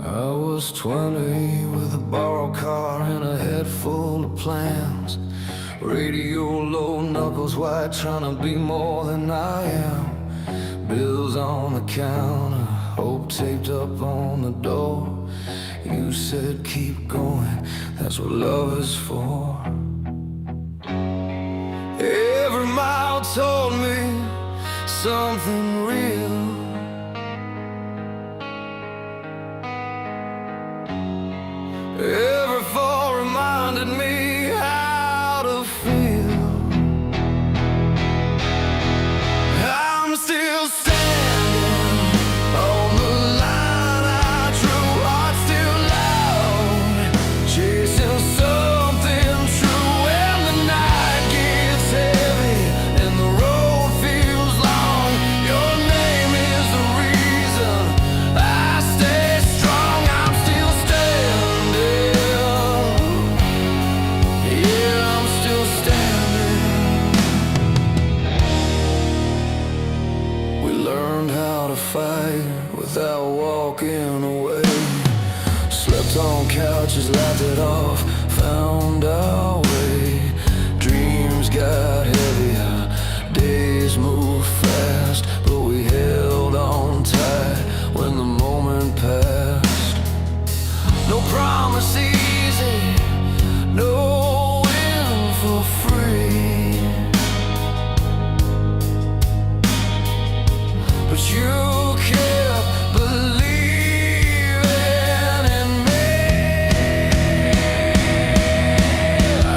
I was 20 with a borrowed car and a head full of plans. Radio low, knuckles white, trying to be more than I am. Bills on the counter, hope taped up on the door. You said keep going, that's what love is for. Every mile told me something real. Every fall reminded me how to feel. I'm still standing on the line I drew, heart still loud, chasing something true. When the night gets heavy and the road feels long, your name is the reason I stay strong. I'm still standing. Yeah, I'm still standing. We learned how to fight without walking away. Slept on couches, laughed it off, found our way. Dreams got heavier, days moved fast, but we held on tight when the moment passed. No promise easy, no win for free, but you kept believing in me.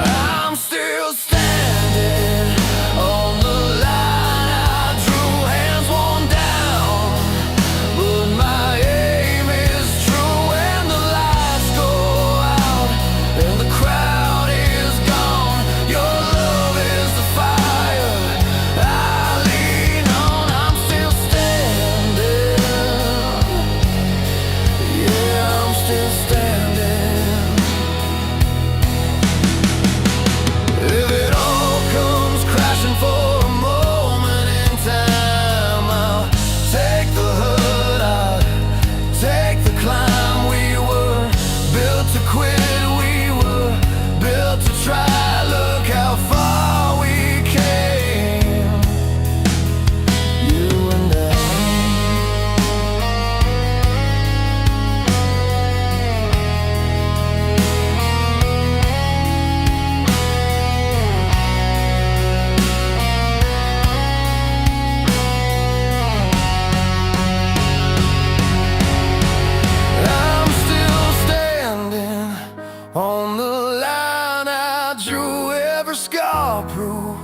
I'm still standing on the line I drew, hands worn down, but my aim is true. When the lights go out and the crowd is gone, your love is the fire I lean on. I'm still standing. Yeah, I'm still standing. If it all comes crashing for a moment in time, I'll take the hurt, I'll take the climb. We were built to quit, we were built to try. Look how far we came, you and I. I'm still standing on the line I drew, every scar proof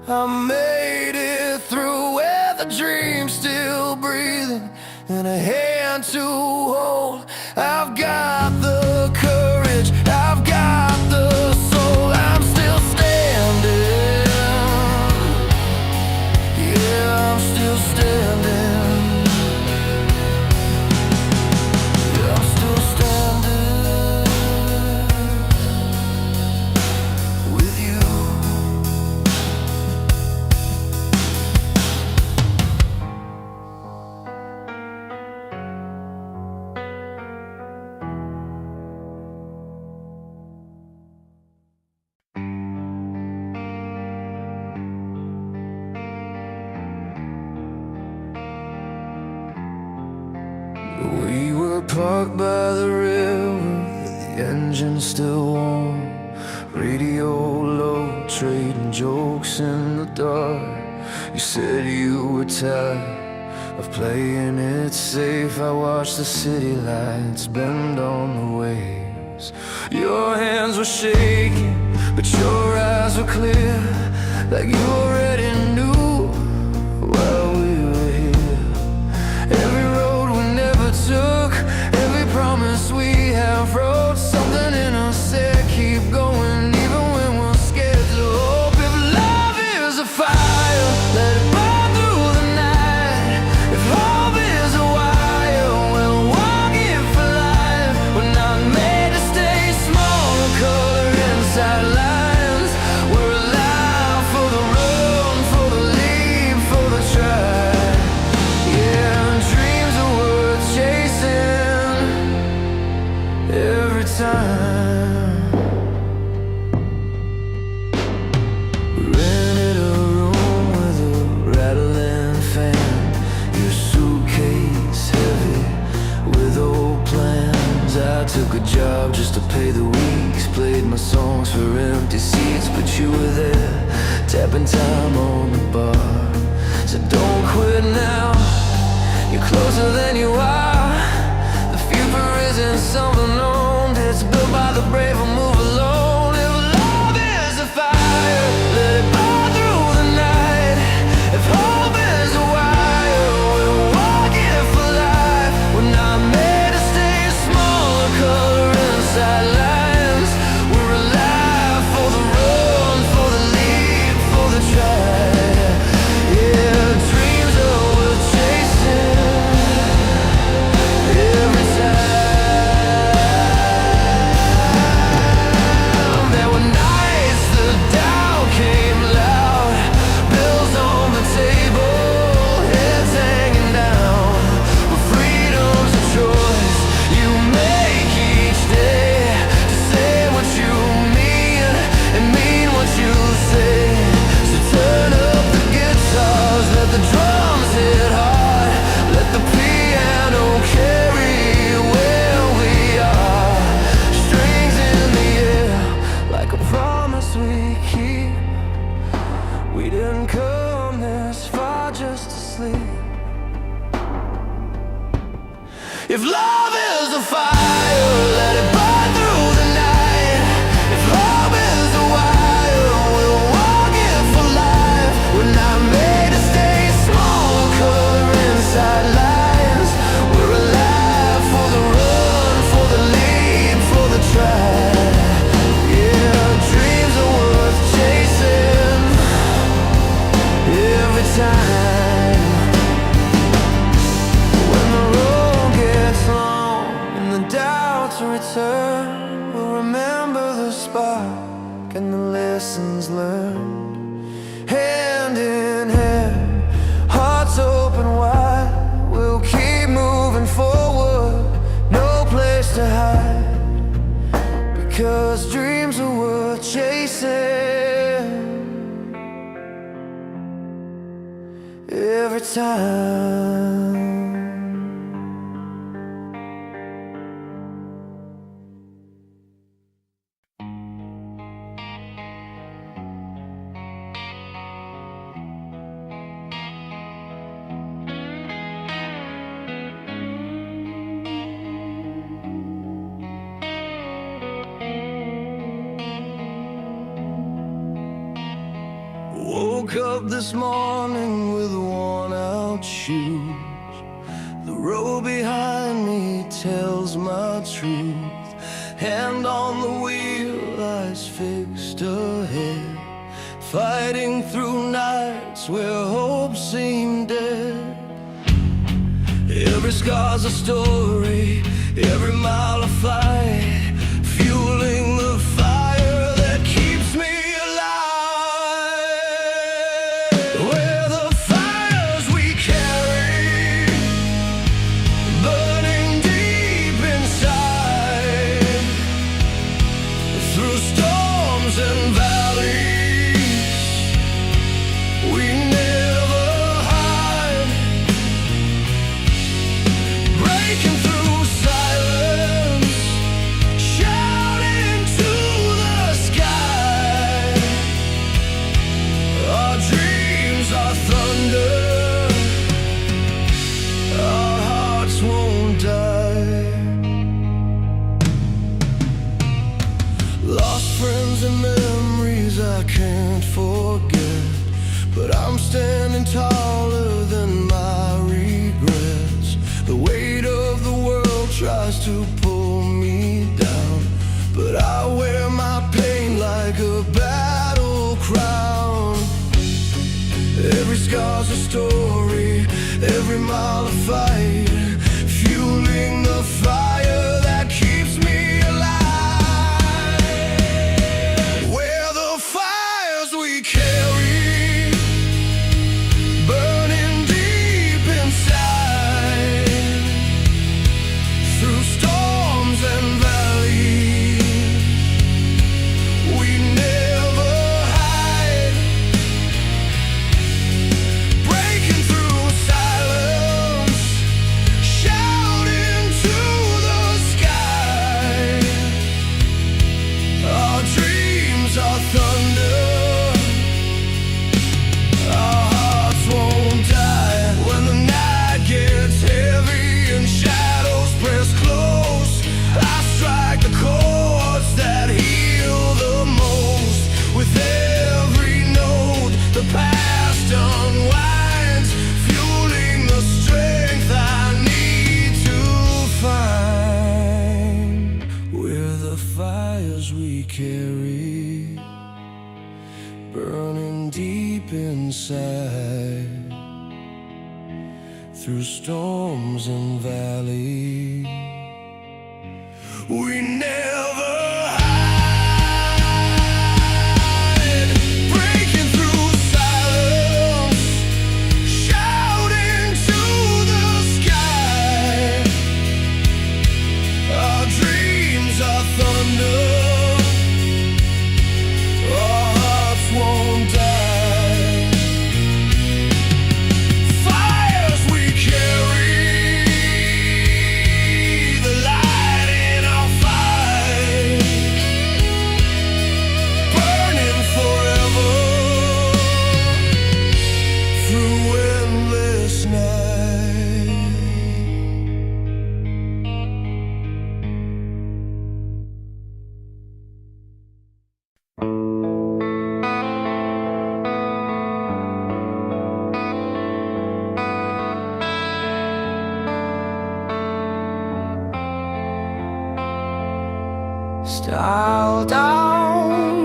I made it through, with a dream still breathing and a hand to hold. I've got the courage, I've got the soul. I'm still standing. Yeah, I'm still standing. Yeah, I'm still standing with you. We were parked by the river, the engine still warm, radio low, trading jokes in the dark. You said you were tired of playing it safe. I watched the city lights bend on the waves. Your hands were shaking, but your eyes were clear, like you already knew while we were here. Every road we never took, every promise we have wrote, something in us said keep going even when we're scared to hope. If love is a fire, let it burn through the night. If hope is a wire, we'll walk it for life. We're not made to stay small or color inside lines. We're alive for the run, for the songs for empty seats, but you were there, tapping time on the bar. So don't quit now, you're closer than you are. The future isn't something owned, it's built by the brave who move alone. If love is a fire, let it burn through the night. If hope is a wire, we'll walk it for life. We're not made to stay small or color inside lines. We're alive for the run, for the leap, for the try. Yeah, dreams are worth chasing every time. There were nights the doubt came loud, bills on the table, heads hanging down. But freedom's a choice you make each day, to say what you mean and mean what you say. So turn up the guitars, let the drums hit hard, let the piano carry where we are. Strings in the air, like a promise we keep. We didn't come this far just to sleep. If love is a fire, let it burn through the night. If hope is a wire, we'll walk it for life. We're not made to stay small or color inside lines. We're alive for the run, for the leap, for the try. Yeah, dreams are worth chasing every time. When the road gets long and the doubts return, we'll remember the spark and the lessons learned. Hand in hand, hearts open wide, we'll keep moving forward, no place to hide. Because dreams are worth chasing every time. Woke up this morning with worn out shoes. The road behind me tells my truth. Hand on the wheel, eyes fixed ahead, fighting through nights where hope seemed dead. Every scar's a story, every mile a fight, fueling the fire that keeps me alive. Where the fires we carry, burning deep inside, through storms and valleys, we never hide. Breaking through silence, shouting to the sky. Our dreams are thunder, our hearts won't die. Lost friends and memories I can't forget, but I'm standing taller than my regrets. The weight of the world tries to pull me down, but I wear my pain like a battle crown. Every scar's a story, every mile a fight, fueling the fire that keeps me alive. Where the fires we carry, burning deep inside, through storms and valleys, we never hide. Breaking through silence, carry, burning deep inside, through storms and valleys. We never hide, breaking through silence, shouting to the sky. Our dreams are thunder, our hearts won't die. Fires we carry, the light in our fight, burning forever through endless night. Style down,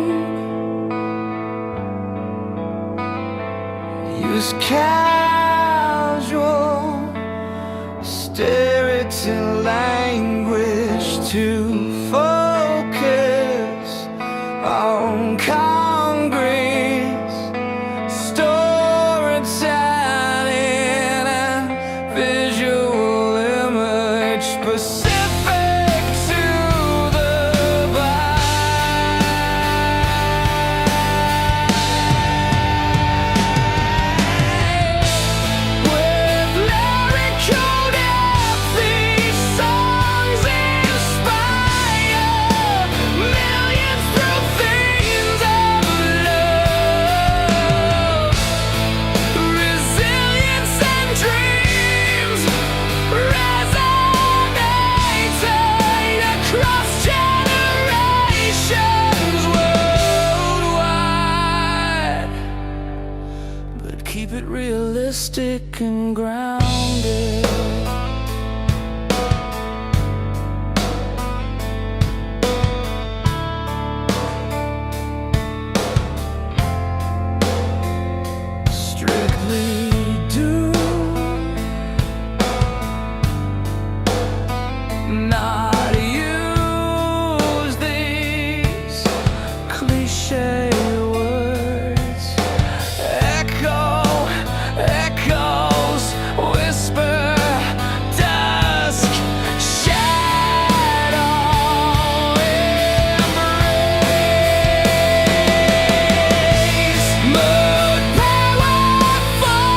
use casual, stereotype language to focus on Congress, storytelling and visual image specific to the blind. With lyrical depth, these songs inspire millions through themes of love, resilience and dreams resonating across generations worldwide. But keep it realistic and grounded. Strictly do not use these cliche words. Echoes, whisper, dusk, shadow, embrace, mood, powerful,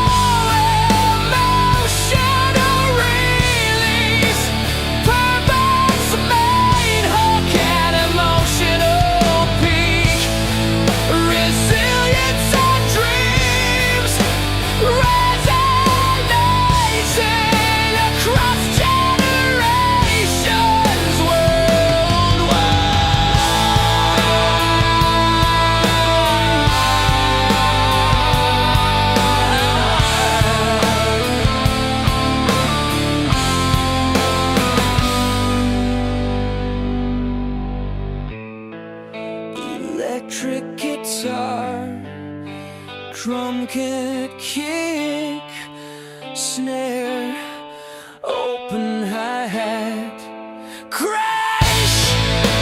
emotional release, purpose, main hook, and emotional peak, resilience and dreams resonating across generations worldwide. Electric guitar, drum kit, kick, snare, open hi-hat, crash,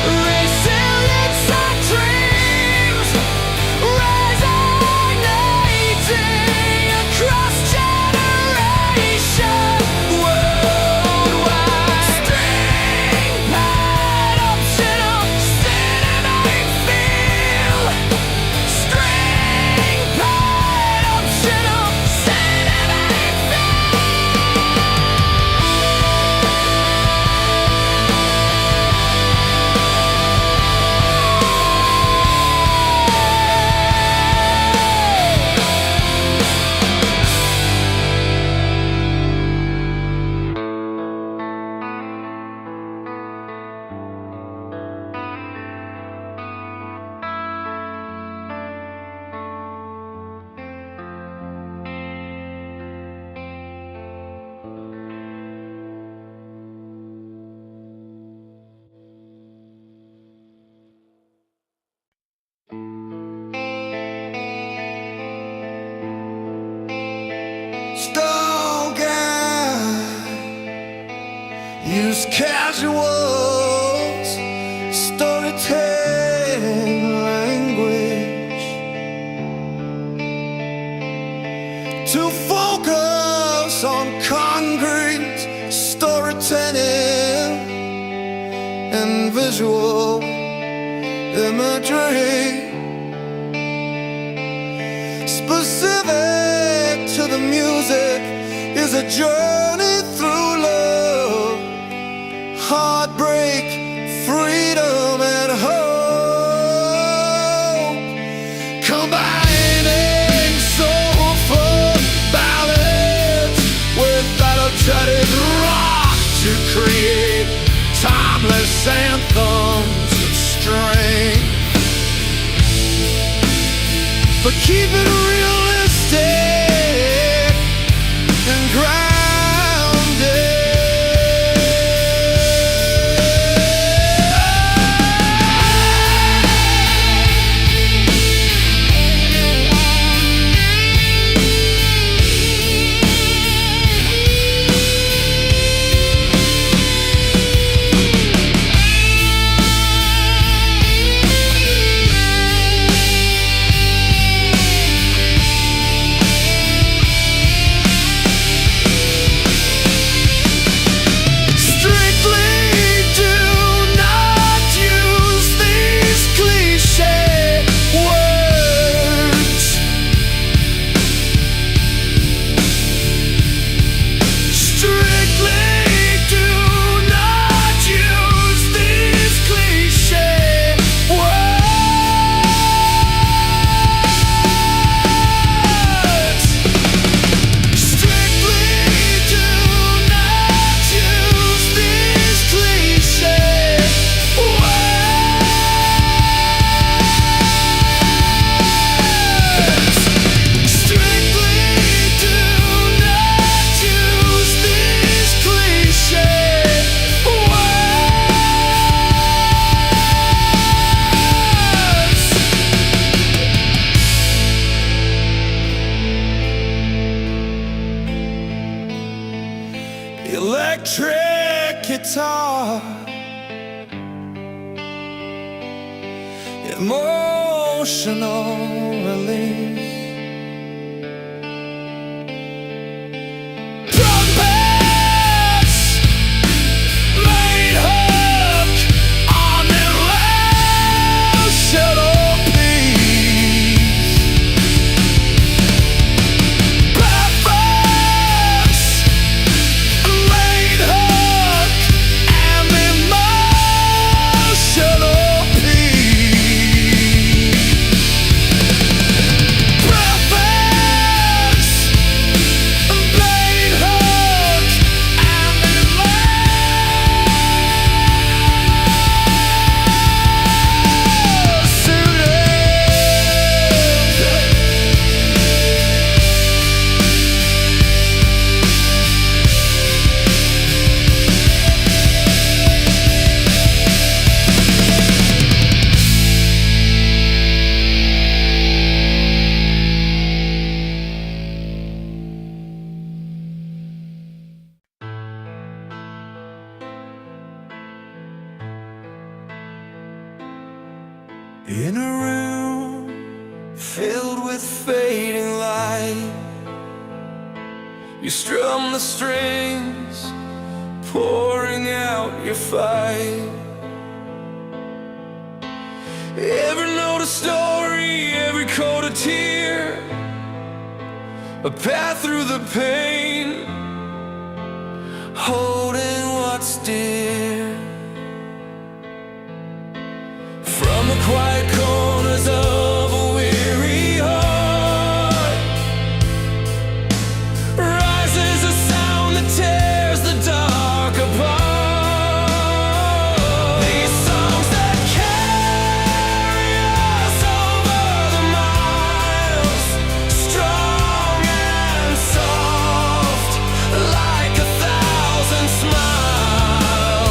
resilience and dreams resonating across generations worldwide. String pad optional, cinematic feel. String pad optional, cinematic feel. Use casuals, storytelling language to focus on concrete storytelling and visual imagery specific to the music is a journey through love, heartbreak, freedom, and hope, combining soulful ballads with automatic rock to create timeless anthems of strength. But keep it realistic and grounded. Electric guitar, emotional release. Trumpets, main hook on emotional peace. Preface, main hook and emotional In a room filled with fading light, you strum the strings, pouring out your fight. Every note a story, every chord a tear, a path through the pain, holding what's dear. From the quiet corners of a weary heart rises a sound that tears the dark apart. These songs that carry us over the miles, strong and soft, like 1,000 smiles.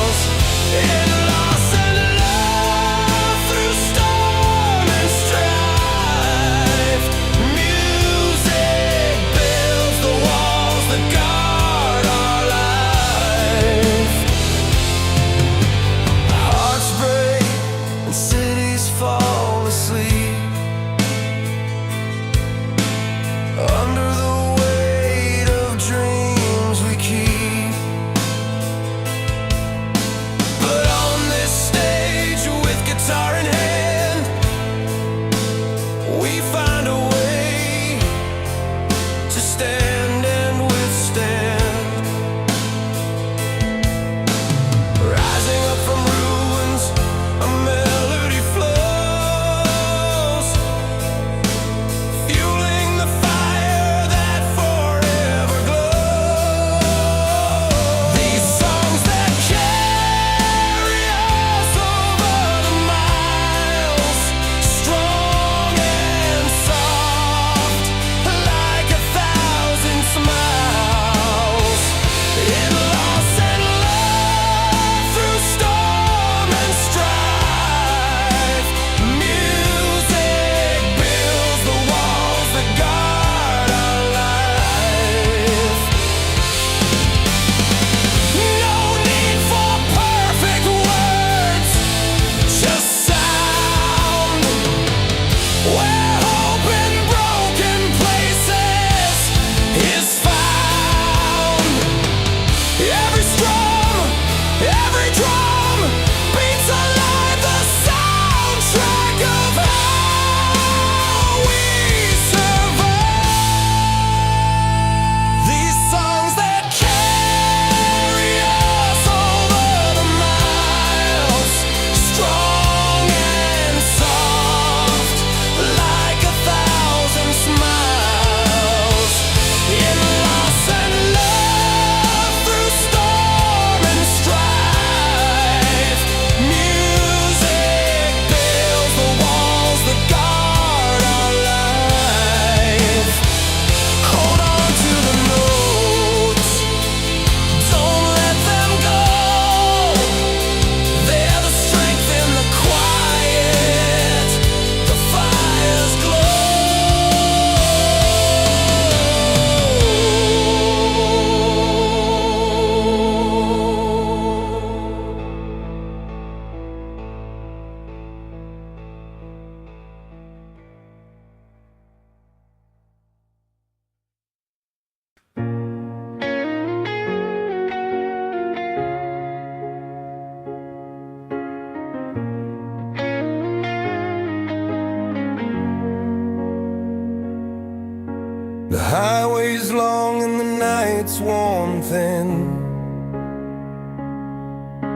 highway's long and the night's worn thin,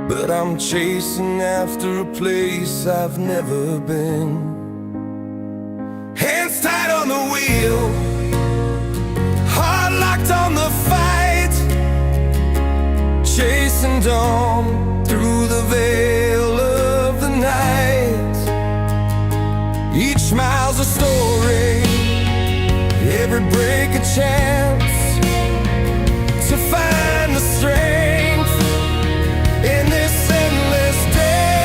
but I'm chasing after a place I've never been. Hands tight on the wheel, heart locked on the fight, chasing dawn through the veil of the night. Each smile's a story, every break a chance to find the strength in this endless day.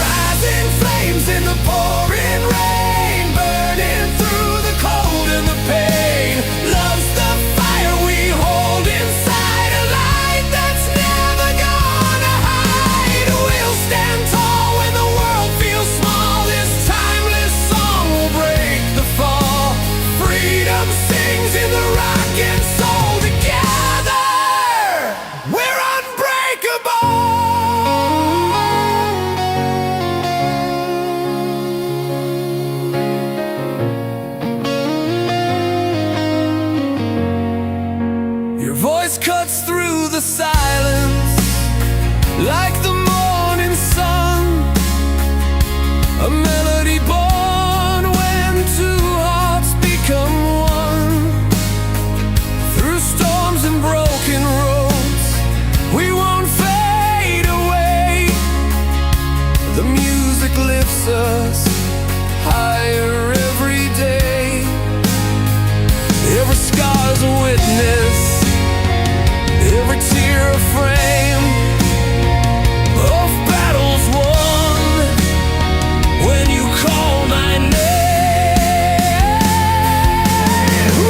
Rising flames in the pouring rain, burning through the cold and the pain. Love's the fire we hold inside, a light that's never gonna hide. We'll stand tall when the world feels small. This timeless song will break the fall. Freedom sings in the rock and soul. Together we're unbreakable. Your voice cuts through the silence like the morning sun, a melody born when two hearts become one. Through storms and broken roads, we won't fade away. The music lifts us higher every day. Every scar's a witness, every tear a frame of battles won when you call my name.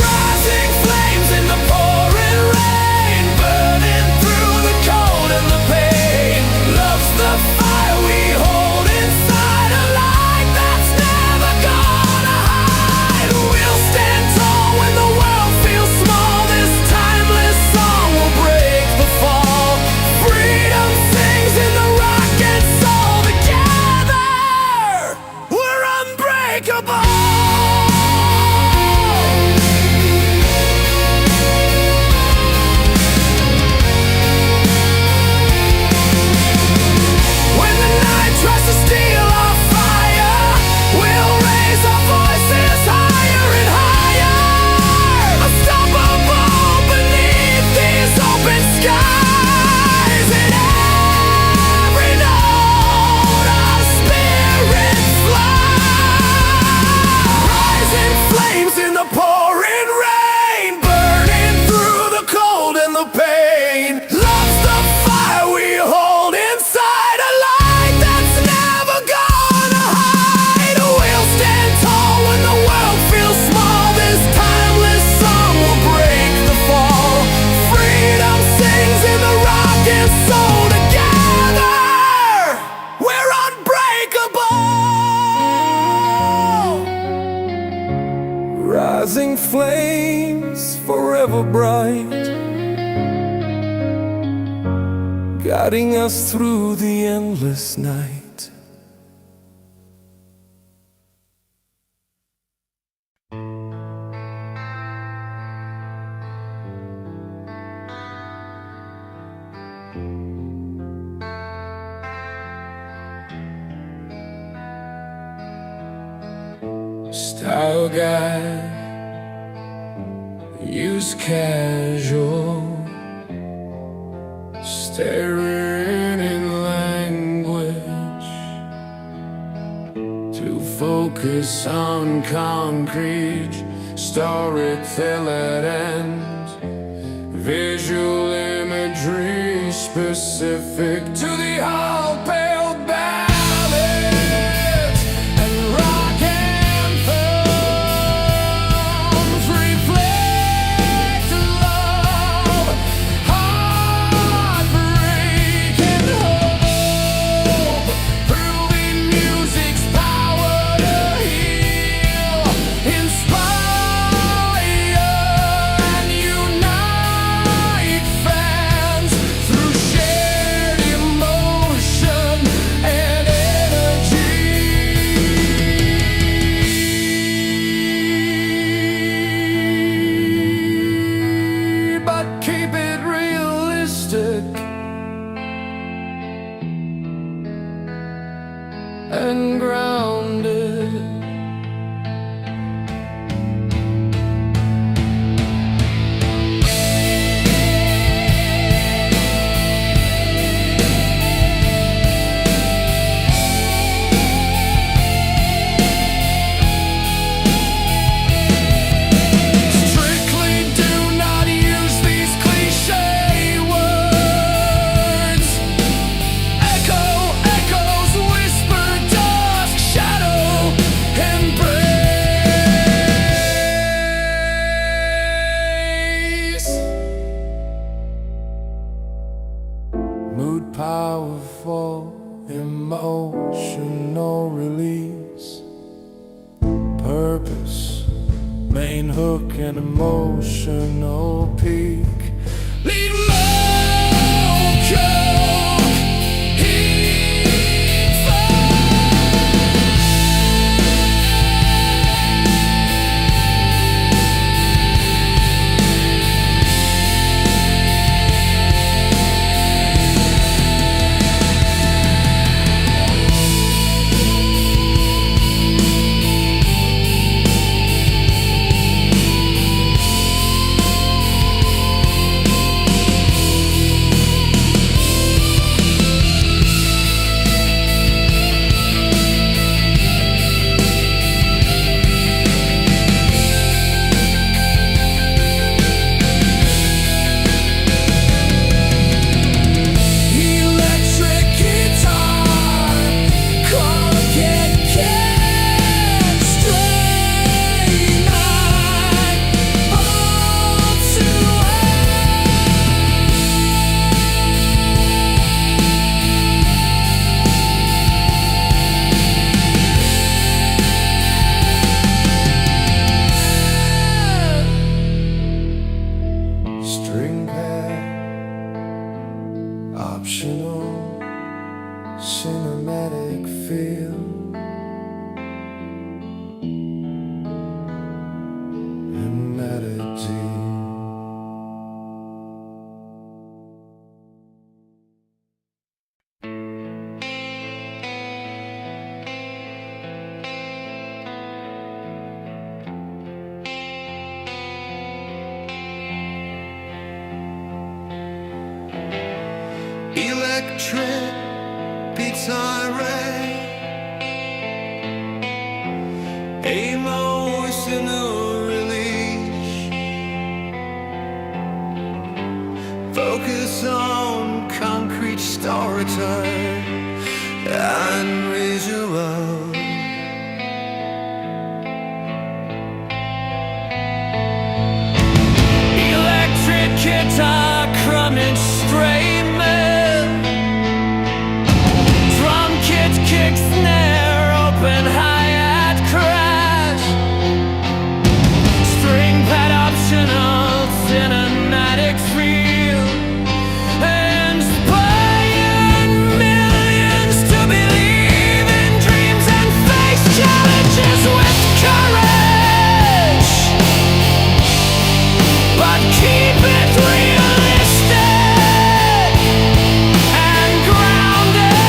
Rising flames in the pouring rain, burning through the cold and the pain. Love's the fire we hold inside, a light that's never gonna hide. We'll stand tall when the world feels small. This timeless song will break the fall. Freedom sings in the rock and soul. Together we're unbreakable. When the night tries to steal our fire, we'll raise our voices higher and higher. Unstoppable beneath these open skies. In every note our spirits fly. Rising flames in the pouring rain, burning through the cold and the pain. Love's the fire we hold inside, a light that's never gonna hide. We'll stand tall when the world feels small. This timeless song will break the fall. Freedom sings in the rock and soul. Together we're unbreakable. Rising flames forever bright, guiding us through the endless night. Style guy, use casual, staring in language to focus on concrete, storyteller and visual imagery specific to the all pale ballads and rock anthems. Reflect love, heartbreak and hope, proving music's power to heal, inspire and unite fans through shared emotion. and grounded. Mood powerful, emotional release. Purpose, main hook and emotional peak. Lead local, heat string pad, optional, cinematic feel, and melody. Electric guitar, emotional release. Focus on concrete storytelling and visual. Electric guitar crumbling straight. Kick, snare, open hi-hat crash. String pad optional, cinematic feel. Inspire millions to believe in dreams and face challenges with courage. But keep it realistic and grounded.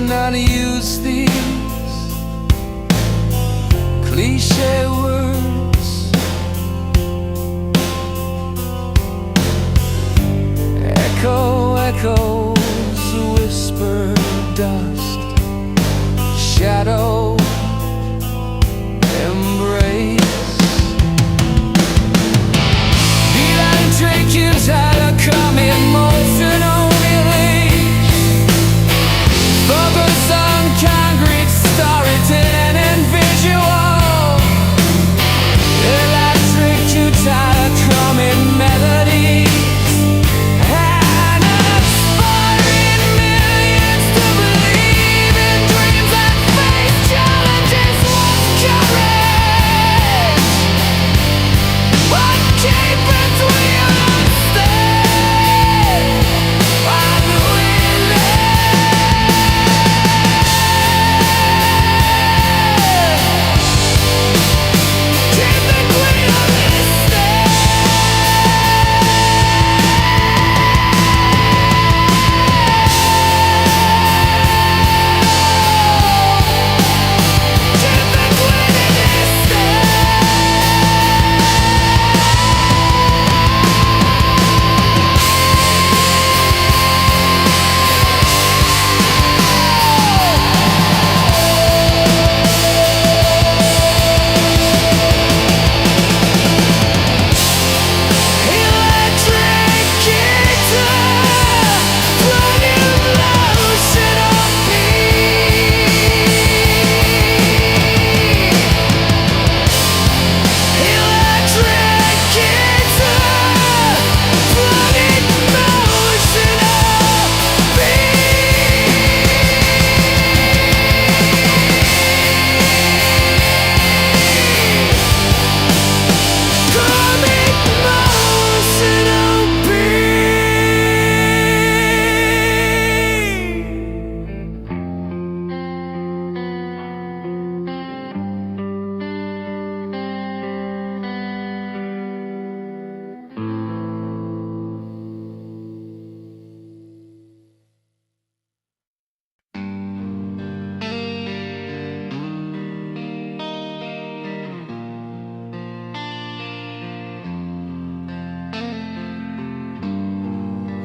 Not use these cliche words. Echoes, whisper, dust, shadow, embrace. Electric guitar, come emotional release. Focus on concrete storytelling and visual. Electric guitar, drumming melodies, and inspiring millions to believe in dreams and face.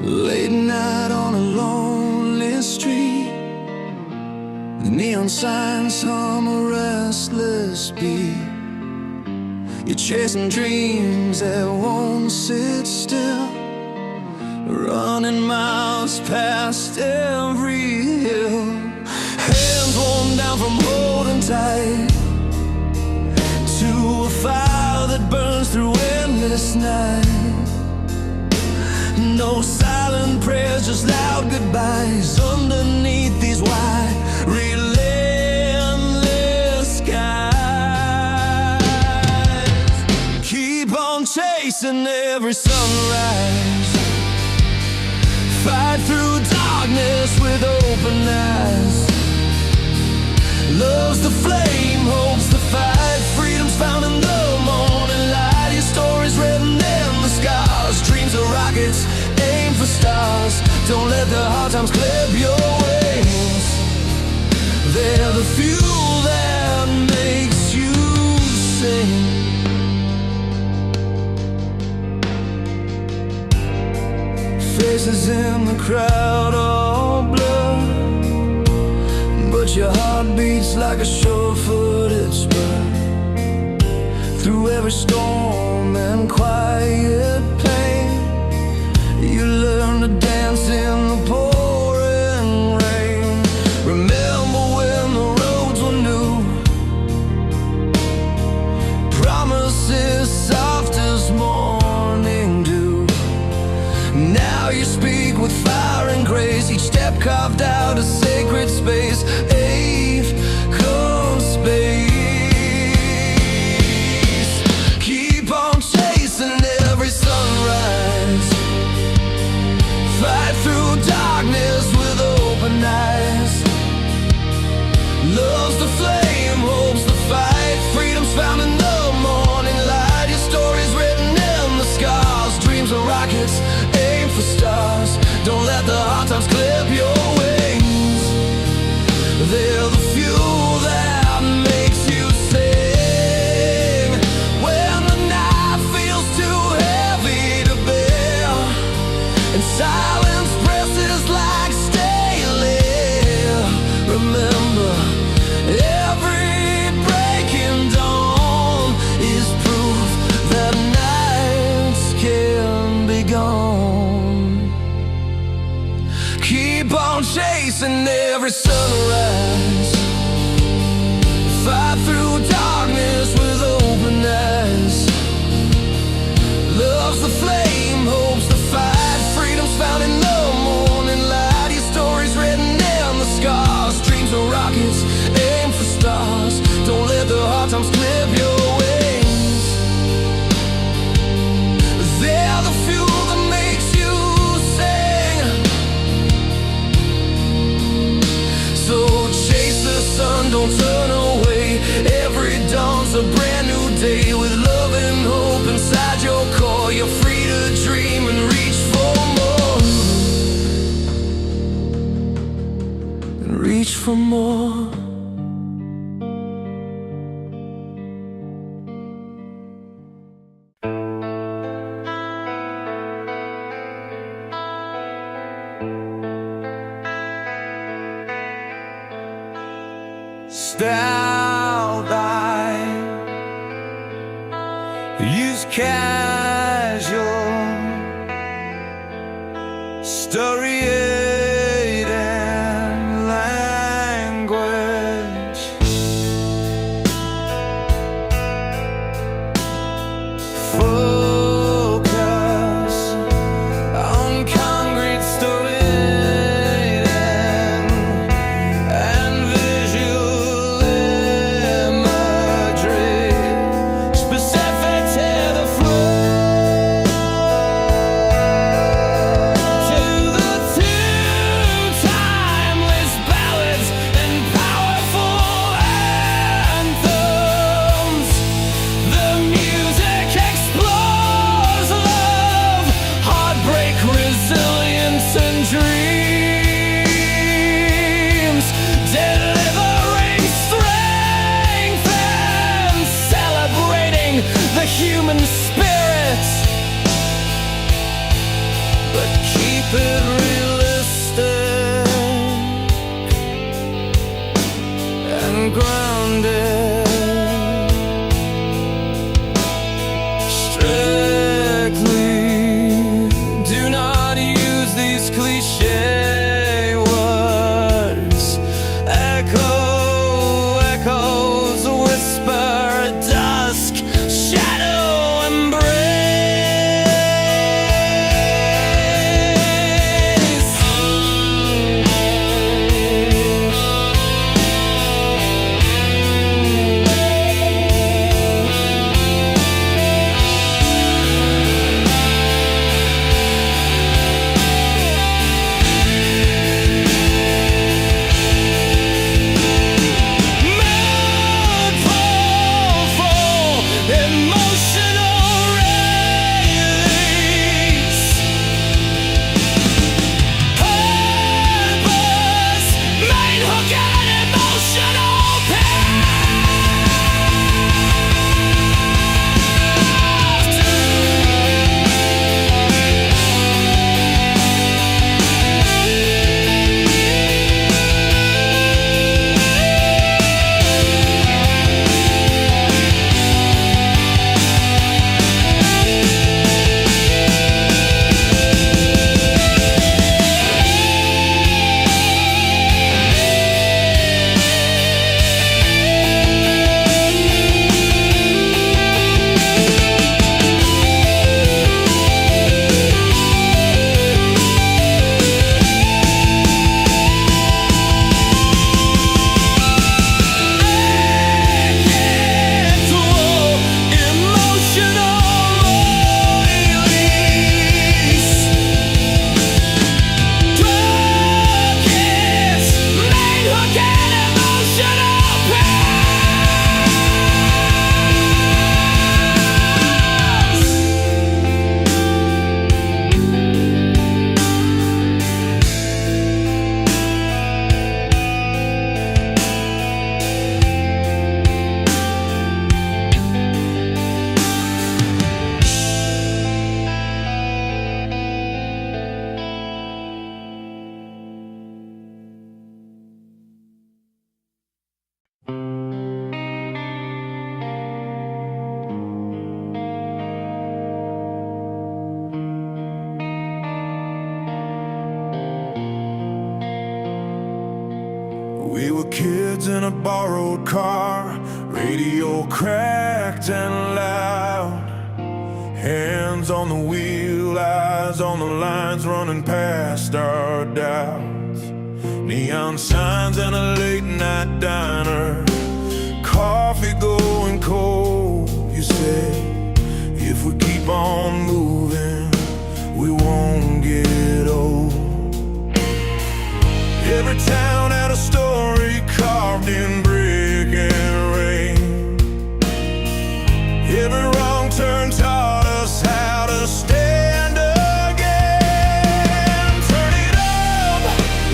Late night on a lonely street, the neon signs hum a restless beat. You're chasing dreams that won't sit still, running miles past every hill. Hands worn down from holding tight to a fire that burns through endless night. No silent prayers, just loud goodbyes underneath these wide, relentless skies. Keep on chasing every sunrise, fight through darkness with open eyes. Love's the flame, hope's the fight, freedom's found in the morning light. Your story's written in the scars, dreams are rockets, aim for stars. Don't let the hard times clip your wings. They're the fuel that makes you sing. Faces in the crowd, all blood, but your heart beats like a sure-footed spur. Through every storm and quiet pain, you learn to dance in the pouring rain. Remember when the roads were new, promises soft as morning dew. Now you speak with fire and grace, each step carved out a sacred space. Ave come space. Keep on chasing every sunrise, fight through darkness with open eyes. Love's the flame, hope's the fight, freedom's found in the morning light. Your story's written in the scars, dreams are rockets, aim for stars. Don't let the hard times clip your wings. They're the fuel that makes you sing. When the night feels too heavy to bear, and silence presses like stale, remember, every breaking dawn is proof that nights can be gone. Keep on chasing every sunrise, fight through darkness with open eyes. Love's the flame, hope's the fight, freedom's found in the morning light. Your story's written in the scars, dreams are rockets, aim for stars. Don't let the hard times clip your wings. They're the fuel that makes you sing. So chase the sun, don't turn away. Every dawn's a brand new day. With love and hope inside your core, you're free to dream and reach for more. And reach for more. Style by use casual story and language. Focus on concrete story and visual imagery, specific to the flow, to the keep it realistic and grounded. Strictly do not use these cliche words. Echoes whisper at dusk, shadow embrace. We were kids in a borrowed car, radio cracked and loud. Hands on the wheel, eyes on the lines, running past our doubts. Neon signs and a late night diner, coffee going cold. You say, if we keep on moving, we won't get old. Every town had a story carved in brick and rain. Every wrong turn taught us how to stand again. Turn it up,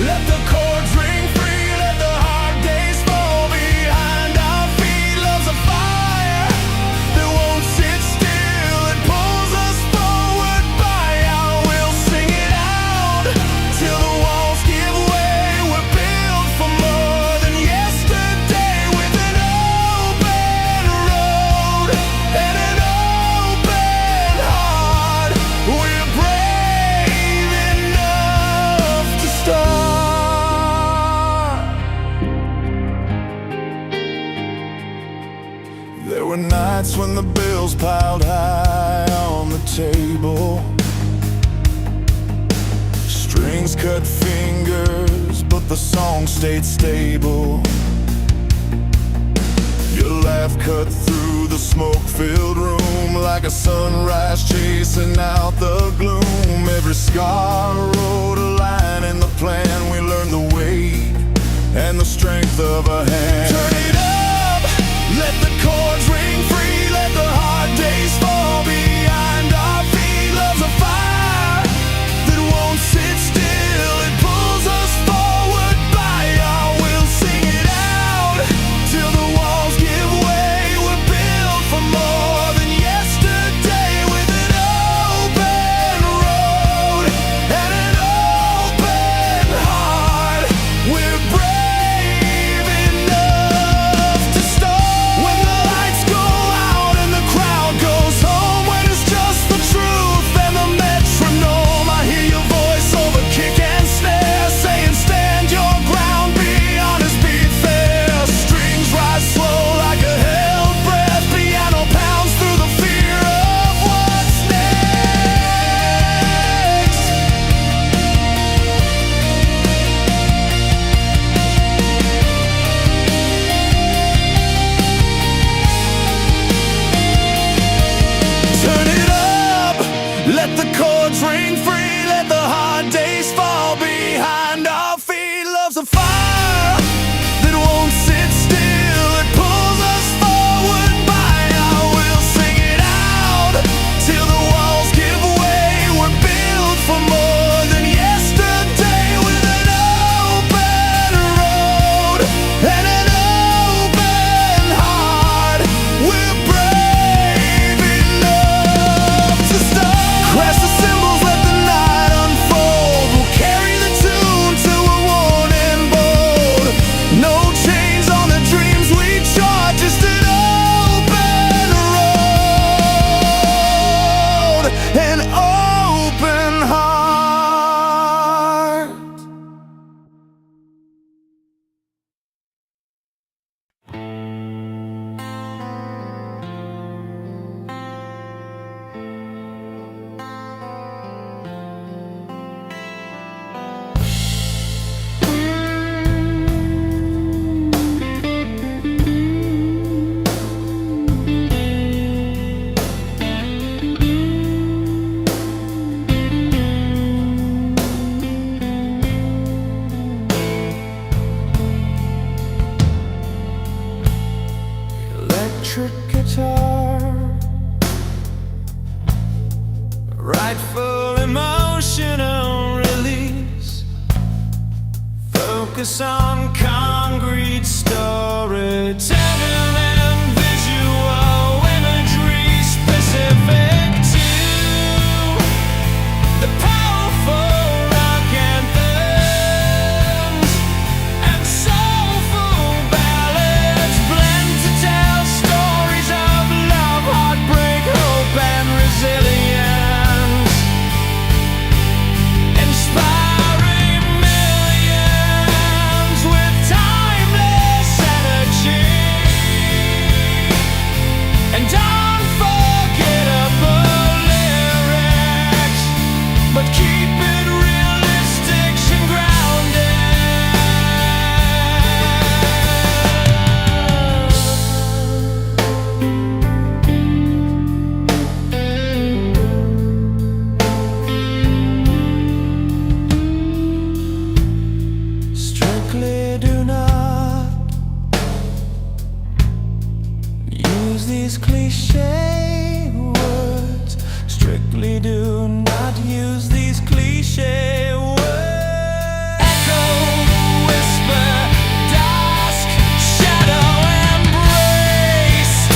let the chords ring free, let the hard days fall behind our feet. Love's a fire that won't sit still, it pulls us forward by our will. Sing it out till the walls give way. There were nights when the bills piled high on the table, strings cut fingers, but the song stayed stable. Your laugh cut through the smoke-filled room like a sunrise chasing out the gloom. Every scar wrote a line in the plan. We learned the weight and the strength of a hand. Turn it up, let the chords ring free, let the hard days fall behind our feet. Love's a fire that won't sit still, it pulls us forward by our will. Sing it out till the walls give way. We're built for more than yesterday, with an open road and an focus on concrete storytelling and visual imagery specific to the powerful rock anthems and soulful ballads blend to tell stories of love, heartbreak, hope, and resilience, inspiring millions with timeless energy and unforgettable lyrics, but keep it realistic and grounded. Strictly do not use these cliche words. Strictly do not use these cliche words. Echo, whisper, dusk, shadow, embrace,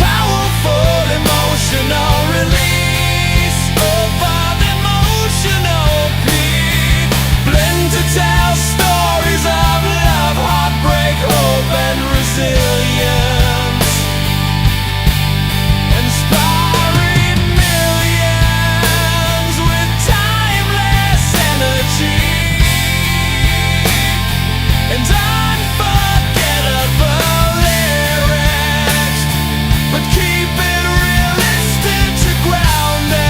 powerful emotional release over the emotional peak. Blend to tell stories of love, heartbreak, hope, and resilience, inspiring millions with timeless energy and unforgettable lyrics, but keep it realistic to grounded.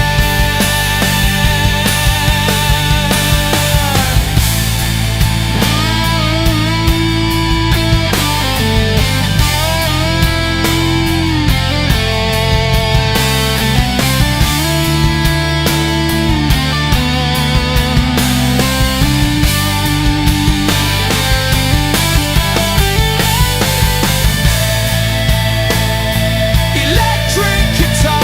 Electric guitar,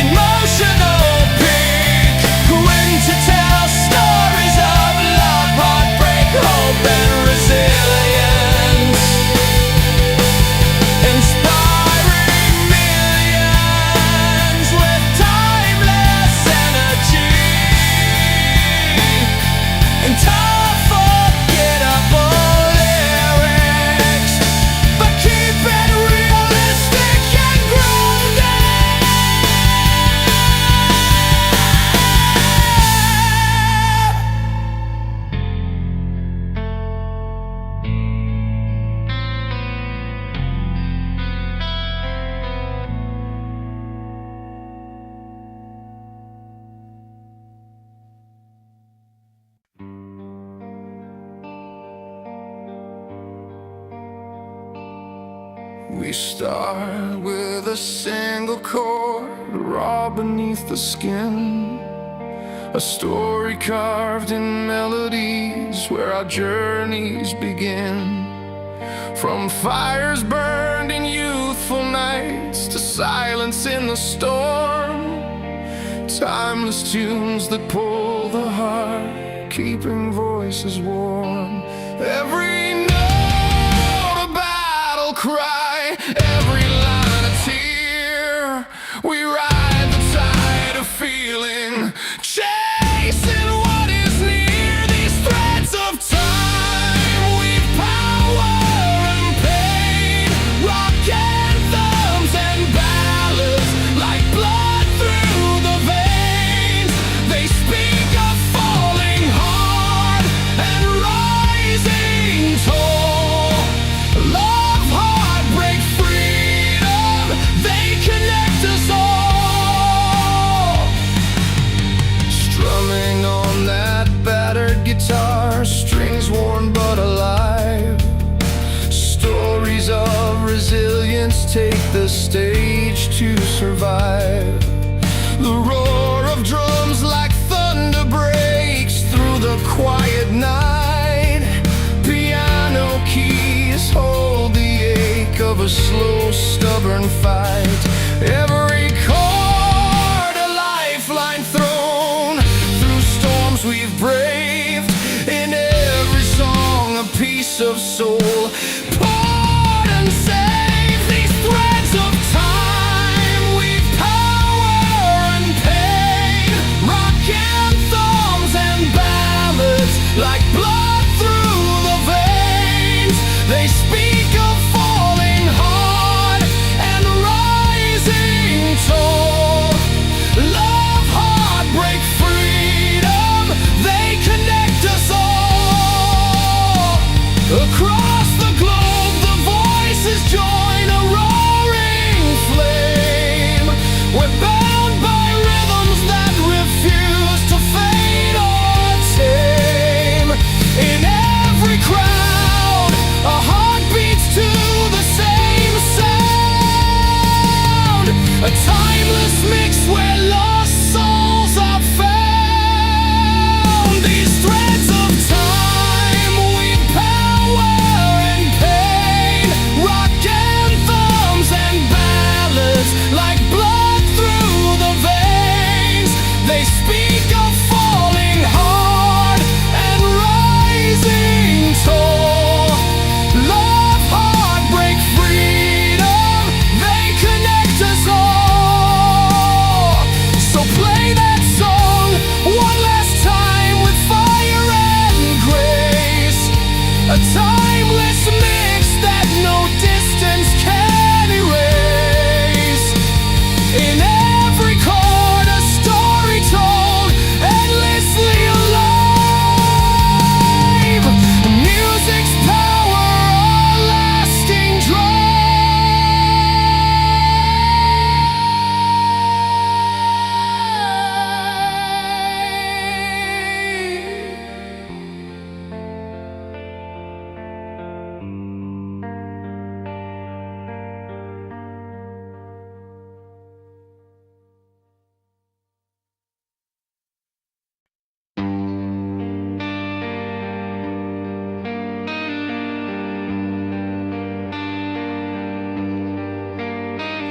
emotional peak, when to tell stories of love, heartbreak, hope, and resilience, inspiring millions with timeless energy and unforgettable lyrics, but keep it realistic and grounded. We start with a single chord, raw beneath the skin, a story carved in melodies where our journeys begin. From fires burned in youthful nights to silence in the storm, timeless tunes that pull the heart, keeping voices warm. Every note a battle cry, every line a tear. We ride the tide of feeling, chasing what is near. These threads of time weave power and pain, rock anthems and ballads like blood through the veins. They speak of falling hard and rising tall, love, heartbreak, freedom. They connect us all. Strumming on that battered guitar, strings worn but alive. Stories of resilience take the stage to survive. The roar of drums like thunder breaks through the quiet night. Piano keys hold the ache of a slow, stubborn fight. Every chord a lifeline thrown through storms we bound by rhythms that refuse to fade or tame. In every crowd, a heart beats to the same sound, a timeless mix where lost souls are found. These threads of time weave power and pain, rock anthems and ballads like blood through the veins. They speak of falling hard and rising tall, love, heartbreak, freedom, they connect us all. So play that song one last time with fire and grace, a timeless mix that no distance can erase. In every chord, a story told, endlessly alive. Music's power, a lasting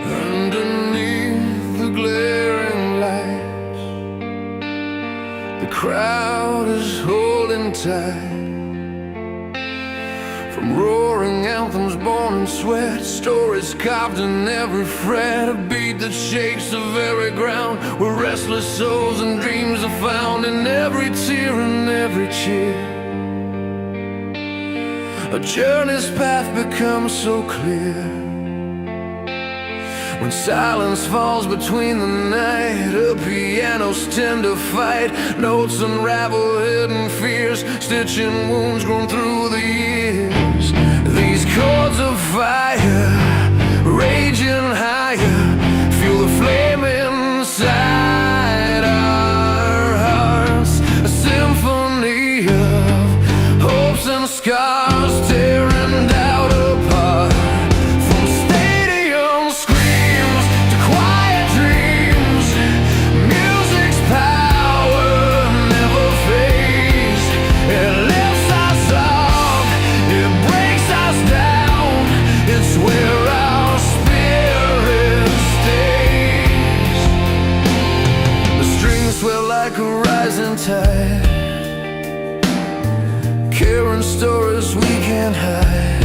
Underneath the glaring lights, the crowd is holding tight. From roaring anthems born in sweat, stories carved in every fret, a beat that shakes the very ground, where restless souls and dreams are found. In every tear and every cheer, a journey's path becomes so clear. When silence falls between the night, a piano's tender fight, notes unravel hidden fears, stitching wounds grown through the years. These chords of fire, raging higher, feel the flame inside our hearts, a symphony of hopes and scars, tearing doubt apart. Like a rising tide, carrying stories we can't hide,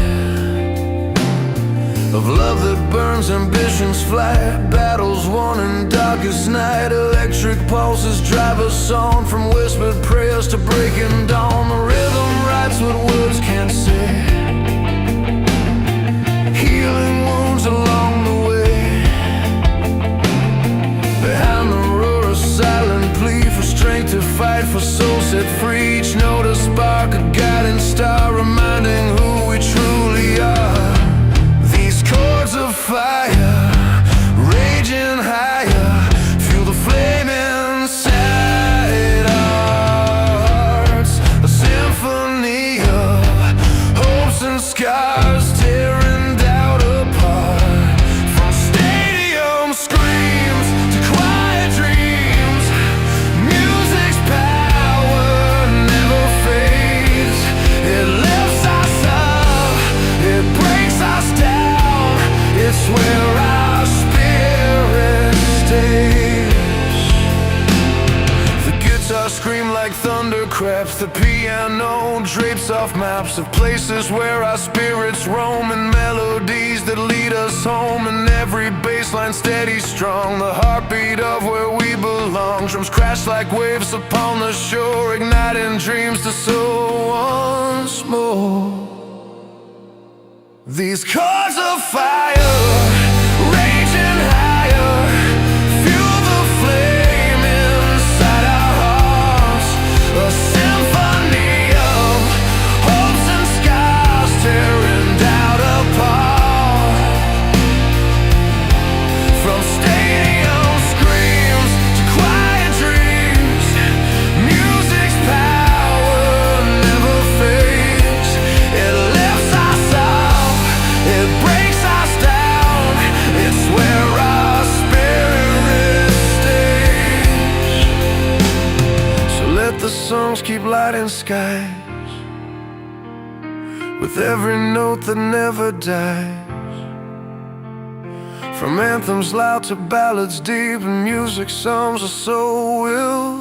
of love that burns, ambitions fly, battles won in darkest night. Electric pulses drive us on, from whispered prayers to breaking dawn. The rhythm writes what words can't say, healing wounds along the way. Behind the roar, a silent plea for strength to fight for souls set free. Each note a spark, a guiding star, reminding who we truly are. These chords of fire, raging higher, feel the flame inside our hearts, a symphony of hopes and scars, tearing doubt apart. From stadium screams to quiet dreams, music's power never fades. It lifts us up, it breaks us down, it's where our spirit stays. The guitar scream like thunder craps, the piano drapes off maps of places where our spirits roam, and melodies that lead us home. And every bass line steady strong, the heartbeat of where we belong. Drums crash like waves upon the shore, igniting dreams to soar once more. These chords of fire, raging higher, fuel the flame inside our hearts, a symphony of hopes and scars, tearing doubt apart. From stadiums songs keep lighting skies with every note that never dies. From anthems loud to ballads deep, and music songs are so will